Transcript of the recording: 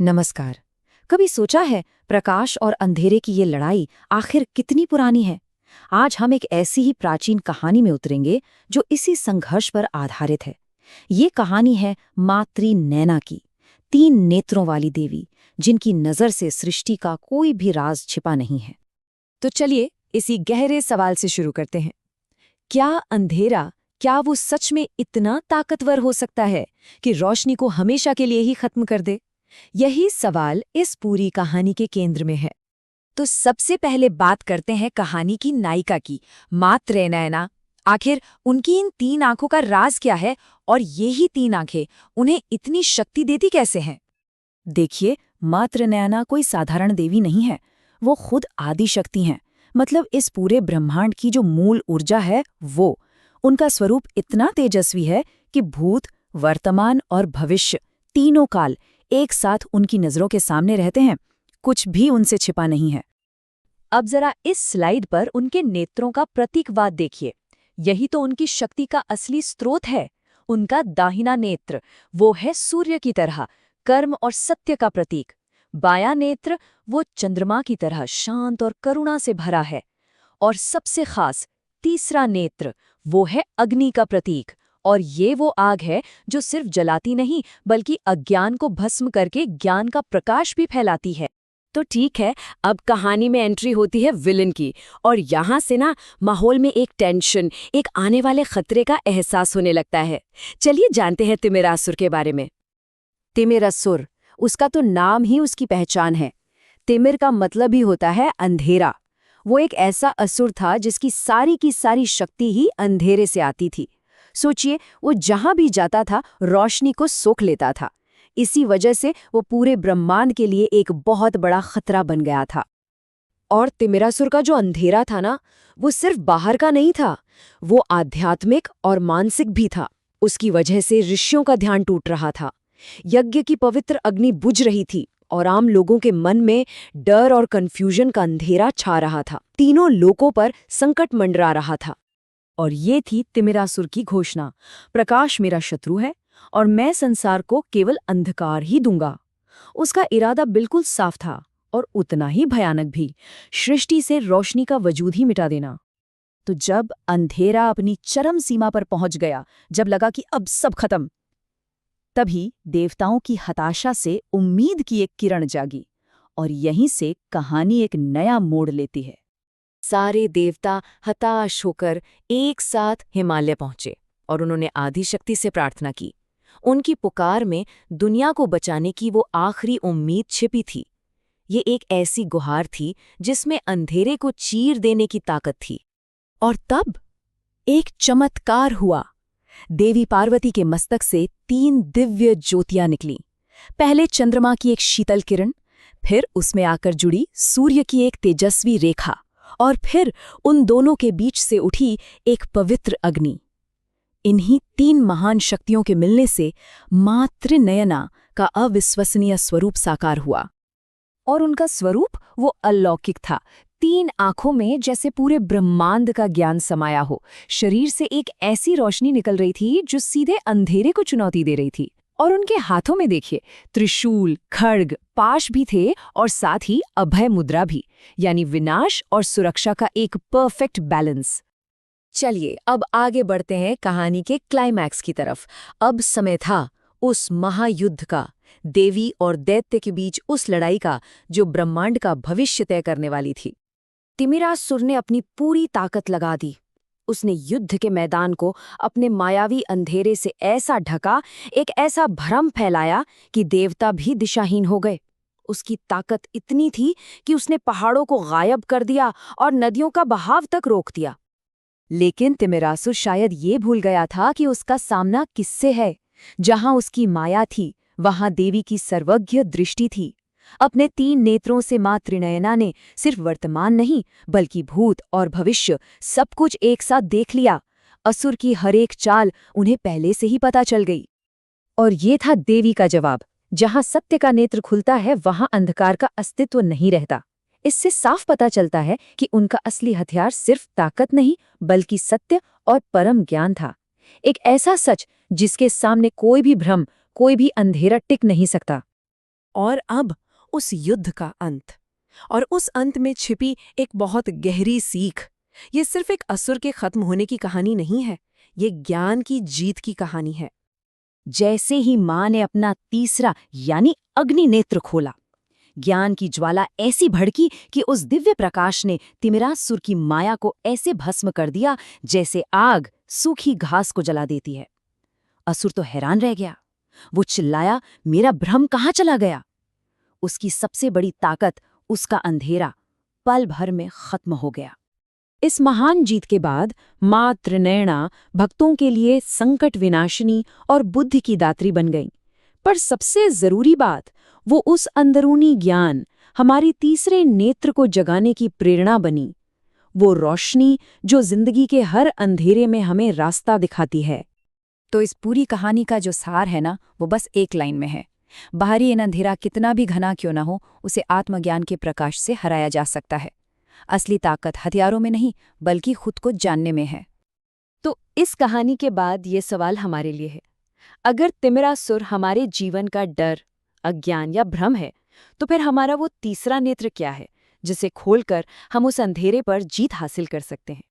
नमस्कार। कभी सोचा है प्रकाश और अंधेरे की ये लड़ाई आखिर कितनी पुरानी है? आज हम एक ऐसी ही प्राचीन कहानी में उतरेंगे जो इसी संघर्ष पर आधारित है। ये कहानी है मातृ नैना की, 3 नेत्रों वाली देवी, जिनकी नजर से सृष्टि का कोई भी राज छिपा नहीं है। तो चलिए इसी गहरे सवाल से शुरू करते हैं। क्या अंधेरा, क्या वो सच में इतना ताकतवर हो सकता है कि रोशनी को हमेशा के लिए ही खत्म कर दे? यही सवाल इस पूरी कहानी के केंद्र में है। तो सबसे पहले बात करते हैं कहानी की नायिका की, मातृ नैना। आखिर उनकी इन 3 आंखों का राज क्या है और ये ही 3 आंखें उन्हें इतनी शक्ति देती कैसे हैं? देखिए, मातृ नैना कोई साधारण देवी नहीं है। वो खुद आदि शक्ति हैं। मतलब इस पूरे ब्रह्मांड की जो मूल ऊर्जा है वो। उनका स्वरूप इतना तेजस्वी है कि भूत, वर्तमान और भविष्य तीनों काल एक साथ उनकी नजरों के सामने रहते हैं। कुछ भी उनसे छिपा नहीं है। अब जरा इस स्लाइड पर उनके नेत्रों का प्रतीकवाद देखिए। यही तो उनकी शक्ति का असली स्रोत है। उनका दाहिना नेत्र, वो है सूर्य की तरह कर्म और सत्य का प्रतीक। बायां नेत्र, वो चंद्रमा की तरह शांत और करुणा से भरा है। और सबसे खास तीसरा नेत्र, वो है अग्नि का प्रतीक। और ये वो आग है जो सिर्फ जलाती नहीं बल्कि अज्ञान को भस्म करके ज्ञान का प्रकाश भी फैलाती है। तो ठीक है, अब कहानी में एंट्री होती है विलन की। और यहाँ से ना माहौल में एक टेंशन, एक आने वाले खतरे का एहसास होने लगता है। चलिए जानते हैं तिमिरासुर के बारे में। तिमिरासुर, उसका तो नाम ही उसकी पहचान है। तिमिर का मतलब ही होता है अंधेरा। वो एक ऐसा असुर था जिसकी सारी की सारी शक्ति ही अंधेरे से आती थी। सोचिए, वो जहां भी जाता था रोशनी को सोख लेता था। इसी वजह से वो पूरे ब्रह्मांड के लिए एक बहुत बड़ा खतरा बन गया था। और तिमिरासुर का जो अंधेरा था ना, वो सिर्फ बाहर का नहीं था, वो आध्यात्मिक और मानसिक भी था। उसकी वजह से ऋषियों का ध्यान टूट रहा था, यज्ञ की पवित्र अग्नि बुझ रही थी और आम लोगों के मन में डर और कंफ्यूजन का अंधेरा छा रहा था। तीनों लोकों पर संकट मंडरा रहा था। और ये थी तिमिरासुर की घोषणा, प्रकाश मेरा शत्रु है और मैं संसार को केवल अंधकार ही दूंगा। उसका इरादा बिल्कुल साफ था और उतना ही भयानक भी, सृष्टि से रोशनी का वजूद ही मिटा देना। तो जब अंधेरा अपनी चरम सीमा पर पहुंच गया, जब लगा कि अब सब खत्म, तभी देवताओं की हताशा से उम्मीद की एक किरण जागी। और यहीं से कहानी एक नया मोड़ लेती है। सारे देवता हताश होकर एक साथ हिमालय पहुंचे और उन्होंने आदिशक्ति से प्रार्थना की। उनकी पुकार में दुनिया को बचाने की वो आखिरी उम्मीद छिपी थी। ये एक ऐसी गुहार थी जिसमें अंधेरे को चीर देने की ताकत थी। और तब एक चमत्कार हुआ। देवी पार्वती के मस्तक से 3 दिव्य ज्योतियां निकलीं। पहले चंद्रमा की एक शीतल किरण, फिर उसमें आकर जुड़ी सूर्य की एक तेजस्वी रेखा, और फिर उन दोनों के बीच से उठी एक पवित्र अग्नि। इन्हीं 3 महान शक्तियों के मिलने से मातृ नयना का अविश्वसनीय स्वरूप साकार हुआ। और उनका स्वरूप वो अलौकिक था। 3 आंखों में जैसे पूरे ब्रह्मांड का ज्ञान समाया हो। शरीर से एक ऐसी रोशनी निकल रही थी जो सीधे अंधेरे को चुनौती दे रही थी। और उनके हाथों में देखिए, त्रिशूल, खड्ग, पाश भी थे और साथ ही अभय मुद्रा भी, यानी विनाश और सुरक्षा का एक परफेक्ट बैलेंस। चलिए अब आगे बढ़ते हैं कहानी के क्लाइमैक्स की तरफ। अब समय था उस महायुद्ध का, देवी और दैत्य के बीच उस लड़ाई का जो ब्रह्मांड का भविष्य तय करने वाली थी। तिमिरासुर ने अपनी पूरी ताकत लगा दी। उसने युद्ध के मैदान को अपने मायावी अंधेरे से ऐसा ढका, एक ऐसा भ्रम फैलाया कि देवता भी दिशाहीन हो गए। उसकी ताकत इतनी थी कि उसने पहाड़ों को गायब कर दिया और नदियों का बहाव तक रोक दिया। लेकिन तिमिरासुर शायद ये भूल गया था कि उसका सामना किससे है। जहां उसकी माया थी, वहां देवी की सर्वज्ञ दृष्टि थी। अपने 3 नेत्रों से मां त्रिनयना ने सिर्फ वर्तमान नहीं बल्कि भूत और भविष्य सब कुछ एक साथ देख लिया। असुर की हर एक चाल उन्हें पहले से ही पता चल गई। और ये था देवी का जवाब। जहां सत्य का नेत्र खुलता है वहां अंधकार का अस्तित्व नहीं रहता। इससे साफ पता चलता है कि उनका असली हथियार सिर्फ ताकत नहीं बल्कि सत्य और परम ज्ञान था। एक ऐसा सच जिसके सामने कोई भी भ्रम, कोई भी अंधेरा टिक नहीं सकता। और अब उस युद्ध का अंत, और उस अंत में छिपी एक बहुत गहरी सीख। ये सिर्फ एक असुर के खत्म होने की कहानी नहीं है, ये ज्ञान की जीत की कहानी है। जैसे ही माँ ने अपना तीसरा यानी अग्नि नेत्र खोला, ज्ञान की ज्वाला ऐसी भड़की कि उस दिव्य प्रकाश ने तिमिरासुर की माया को ऐसे भस्म कर दिया जैसे आग सूखी घास को जला देती है। असुर तो हैरान रह गया। वो चिल्लाया, मेरा भ्रम कहाँ चला गया? उसकी सबसे बड़ी ताकत, उसका अंधेरा, पल भर में खत्म हो गया। इस महान जीत के बाद माँ त्रिनयना भक्तों के लिए संकट विनाशिनी और बुद्धि की दात्री बन गईं। पर सबसे जरूरी बात, वो उस अंदरूनी ज्ञान, हमारी तीसरे नेत्र को जगाने की प्रेरणा बनी। वो रोशनी जो जिंदगी के हर अंधेरे में हमें रास्ता दिखाती है। तो इस पूरी कहानी का जो सार है ना, वो बस एक लाइन में है। बाहरी अंधेरा कितना भी घना क्यों ना हो, उसे आत्मज्ञान के प्रकाश से हराया जा सकता है। असली ताकत हथियारों में नहीं, बल्कि खुद को जानने में है। तो इस कहानी के बाद ये सवाल हमारे लिए है, अगर तिमिरासुर हमारे जीवन का डर, अज्ञान या भ्रम है, तो फिर हमारा वो तीसरा नेत्र क्या है जिसे खोलकर हम उस अंधेरे पर जीत हासिल कर सकते हैं?